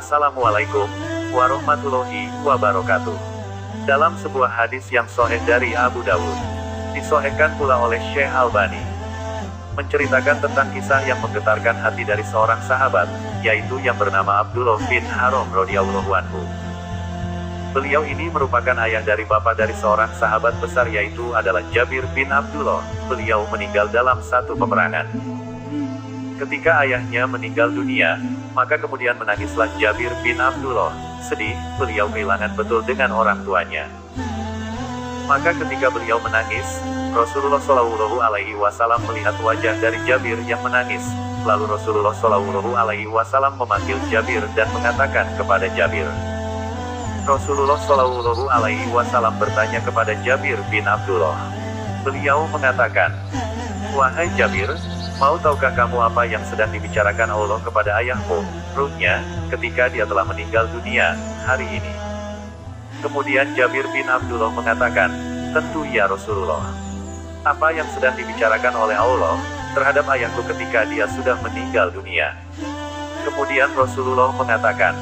Assalamualaikum warahmatullahi wabarakatuh. Dalam sebuah hadis yang sahih dari Abu Dawud, disahihkan pula oleh Syekh Albani, menceritakan tentang kisah yang menggetarkan hati dari seorang sahabat, yaitu yang bernama Abdullah bin Haram radhiyallahu anhu. Beliau ini merupakan ayah dari bapak dari seorang sahabat besar, yaitu adalah Jabir bin Abdullah. Beliau meninggal dalam satu peperangan. Ketika ayahnya meninggal dunia, maka kemudian menangislah Jabir bin Abdullah. Sedih, beliau kehilangan betul dengan orang tuanya. Maka ketika beliau menangis, Rasulullah Shallallahu Alaihi Wasallam melihat wajah dari Jabir yang menangis. Lalu Rasulullah Shallallahu Alaihi Wasallam memanggil Jabir dan mengatakan kepada Jabir. Rasulullah Shallallahu Alaihi Wasallam bertanya kepada Jabir bin Abdullah. Beliau mengatakan, "Wahai Jabir, mau tahukah kamu apa yang sedang dibicarakan Allah kepada ayahmu, ruhnya, ketika dia telah meninggal dunia, hari ini?" Kemudian Jabir bin Abdullah mengatakan, "Tentu ya Rasulullah. Apa yang sedang dibicarakan oleh Allah terhadap ayahku ketika dia sudah meninggal dunia?" Kemudian Rasulullah mengatakan,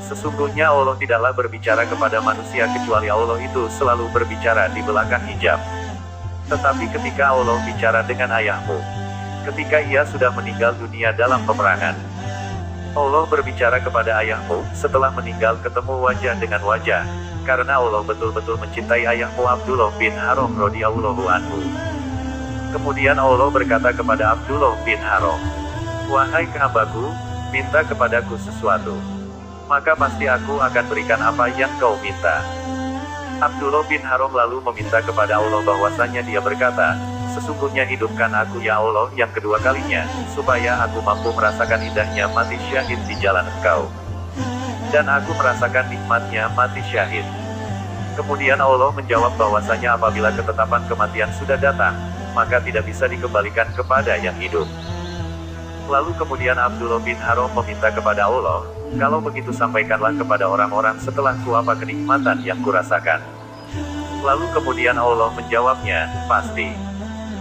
"Sesungguhnya Allah tidaklah berbicara kepada manusia kecuali Allah itu selalu berbicara di belakang hijab. Tetapi ketika Allah bicara dengan ayahmu, ketika ia sudah meninggal dunia dalam peperangan, Allah berbicara kepada ayahmu setelah meninggal ketemu wajah dengan wajah, karena Allah betul-betul mencintai ayahmu Abdullah bin Haram radhiyallahu anhu." Kemudian Allah berkata kepada Abdullah bin Haram, "Wahai hambaku, minta kepadaku sesuatu, maka pasti aku akan berikan apa yang kau minta." Abdullah bin Haram lalu meminta kepada Allah bahwasanya dia berkata, "Sesungguhnya hidupkan aku ya Allah yang kedua kalinya, supaya aku mampu merasakan indahnya mati syahid di jalan Engkau. Dan aku merasakan nikmatnya mati syahid." Kemudian Allah menjawab bahwasanya apabila ketetapan kematian sudah datang, maka tidak bisa dikembalikan kepada yang hidup. Lalu kemudian Abdullah bin Haram meminta kepada Allah, "Kalau begitu sampaikanlah kepada orang-orang setelahku apa kenikmatan yang kurasakan." Lalu kemudian Allah menjawabnya, "Pasti."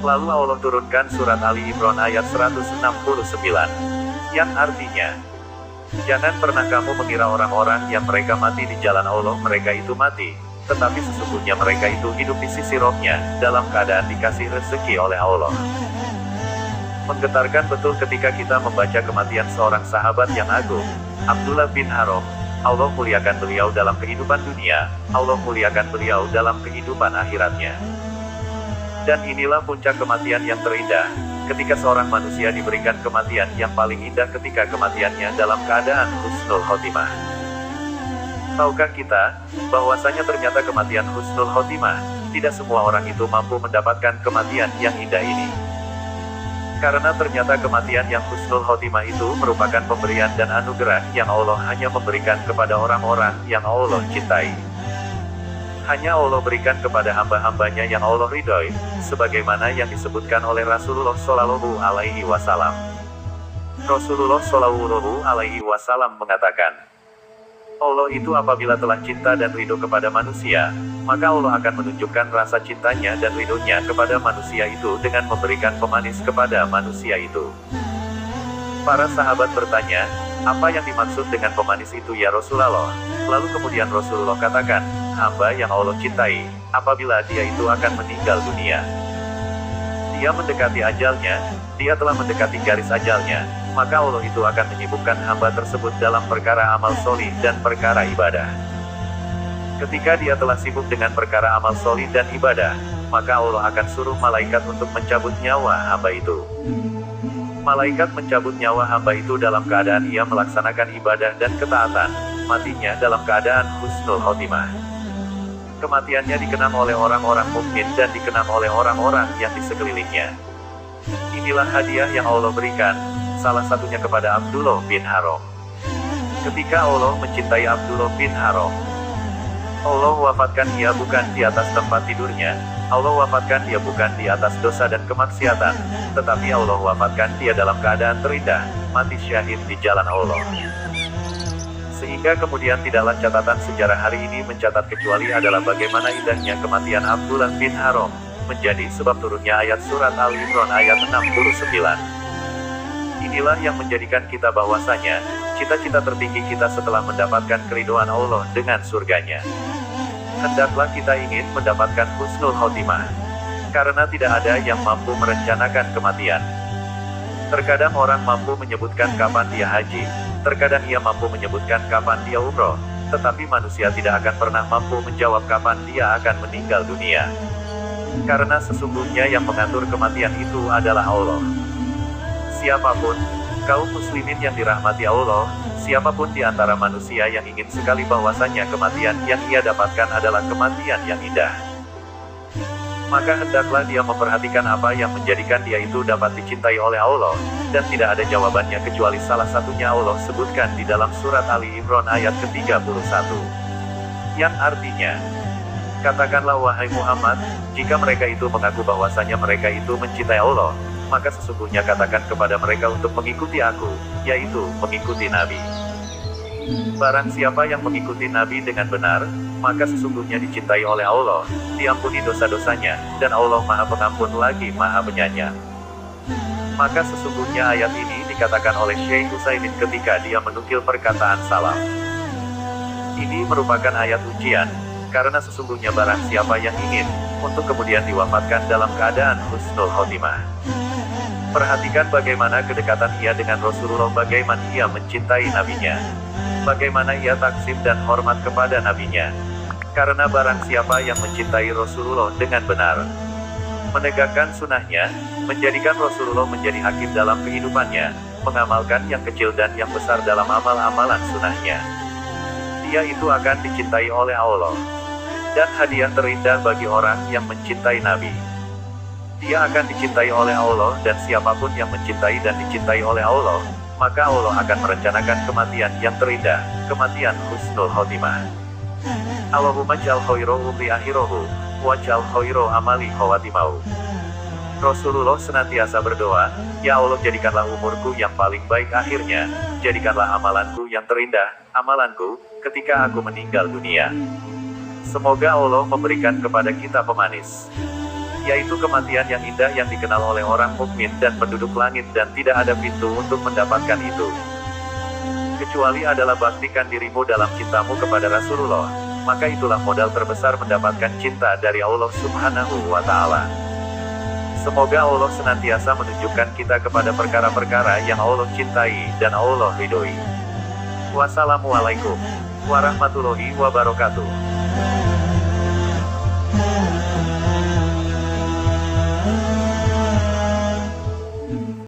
Lalu Allah turunkan surat Ali Imran ayat 169, yang artinya, "Jangan pernah kamu mengira orang-orang yang mereka mati di jalan Allah mereka itu mati, tetapi sesungguhnya mereka itu hidup di sisi rohnya, dalam keadaan dikasih rezeki oleh Allah." Menggetarkan betul ketika kita membaca kematian seorang sahabat yang agung, Abdullah bin Haram. Allah muliakan beliau dalam kehidupan dunia, Allah muliakan beliau dalam kehidupan akhiratnya. Dan inilah puncak kematian yang terindah, ketika seorang manusia diberikan kematian yang paling indah ketika kematiannya dalam keadaan husnul khotimah. Tahukah kita, bahwasanya ternyata kematian husnul khotimah, tidak semua orang itu mampu mendapatkan kematian yang indah ini. Karena ternyata kematian yang husnul khotimah itu merupakan pemberian dan anugerah yang Allah hanya memberikan kepada orang-orang yang Allah cintai. Hanya Allah berikan kepada hamba-hambanya yang Allah ridhoi, sebagaimana yang disebutkan oleh Rasulullah Shallallahu Alaihi Wasallam. Rasulullah Shallallahu Alaihi Wasallam mengatakan, Allah itu apabila telah cinta dan ridho kepada manusia, maka Allah akan menunjukkan rasa cintanya dan ridhonya kepada manusia itu dengan memberikan pemanis kepada manusia itu. Para sahabat bertanya, "Apa yang dimaksud dengan pemanis itu ya Rasulullah?" Lalu kemudian Rasulullah katakan, "Hamba yang Allah cintai, apabila dia itu akan meninggal dunia, dia mendekati ajalnya, dia telah mendekati garis ajalnya, maka Allah itu akan menyibukkan hamba tersebut dalam perkara amal solih dan perkara ibadah. Ketika dia telah sibuk dengan perkara amal solih dan ibadah, maka Allah akan suruh malaikat untuk mencabut nyawa hamba itu. Malaikat mencabut nyawa hamba itu dalam keadaan ia melaksanakan ibadah dan ketaatan, matinya dalam keadaan husnul khotimah. Kematiannya dikenang oleh orang-orang mukmin dan dikenang oleh orang-orang yang di sekelilingnya. Inilah hadiah yang Allah berikan, salah satunya kepada Abdullah bin Haram. Ketika Allah mencintai Abdullah bin Haram, Allah wafatkan dia bukan di atas tempat tidurnya, Allah wafatkan dia bukan di atas dosa dan kemaksiatan, tetapi Allah wafatkan dia dalam keadaan terindah, mati syahid di jalan Allah. Sehingga kemudian tidaklah catatan sejarah hari ini mencatat kecuali adalah bagaimana indahnya kematian Abdullah bin Haram, menjadi sebab turunnya ayat surat Al-Imran ayat 69. Inilah yang menjadikan kita bahwasanya, cita-cita tertinggi kita setelah mendapatkan keridhaan Allah dengan surganya. Hendaklah kita ingin mendapatkan husnul khotimah. Karena tidak ada yang mampu merencanakan kematian. Terkadang orang mampu menyebutkan kapan dia haji, terkadang ia mampu menyebutkan kapan dia umroh, tetapi manusia tidak akan pernah mampu menjawab kapan dia akan meninggal dunia. Karena sesungguhnya yang mengatur kematian itu adalah Allah. Siapapun, kaum muslimin yang dirahmati Allah, siapapun di antara manusia yang ingin sekali bahwasanya kematian yang ia dapatkan adalah kematian yang indah, maka hendaklah dia memperhatikan apa yang menjadikan dia itu dapat dicintai oleh Allah, dan tidak ada jawabannya kecuali salah satunya Allah sebutkan di dalam surat Ali Imran ayat ke-31. Yang artinya, katakanlah wahai Muhammad, jika mereka itu mengaku bahwasanya mereka itu mencintai Allah, maka sesungguhnya katakan kepada mereka untuk mengikuti aku, yaitu mengikuti Nabi. Barang siapa yang mengikuti Nabi dengan benar, maka sesungguhnya dicintai oleh Allah, diampuni dosa-dosanya, dan Allah Maha Pengampun lagi Maha Penyayang. Maka sesungguhnya ayat ini dikatakan oleh Syekh Utsaimin ketika dia menukil perkataan salaf. Ini merupakan ayat ujian, karena sesungguhnya barang siapa yang ingin, untuk kemudian diwafatkan dalam keadaan husnul khotimah. Perhatikan bagaimana kedekatan ia dengan Rasulullah, bagaimana ia mencintai nabinya, bagaimana ia takzim dan hormat kepada nabinya. Karena barang siapa yang mencintai Rasulullah dengan benar, menegakkan sunnahnya, menjadikan Rasulullah menjadi hakim dalam kehidupannya, mengamalkan yang kecil dan yang besar dalam amal-amalan sunnahnya, dia itu akan dicintai oleh Allah. Dan hadiah terindah bagi orang yang mencintai Nabi, dia akan dicintai oleh Allah, dan siapapun yang mencintai dan dicintai oleh Allah, maka Allah akan merencanakan kematian yang terindah, kematian husnul khotimah. Allahumma ja'al khairahu li akhirahu, wa ja'al khaira amali khawatimau. Rasulullah senantiasa berdoa, ya Allah jadikanlah umurku yang paling baik akhirnya, jadikanlah amalanku yang terindah, amalanku, ketika aku meninggal dunia. Semoga Allah memberikan kepada kita pemanis, yaitu kematian yang indah yang dikenal oleh orang mukmin dan penduduk langit, dan tidak ada pintu untuk mendapatkan itu, kecuali adalah baktikan dirimu dalam cintamu kepada Rasulullah, maka itulah modal terbesar mendapatkan cinta dari Allah Subhanahu wa Ta'ala. Semoga Allah senantiasa menunjukkan kita kepada perkara-perkara yang Allah cintai dan Allah ridhoi. Wassalamualaikum warahmatullahi wabarakatuh.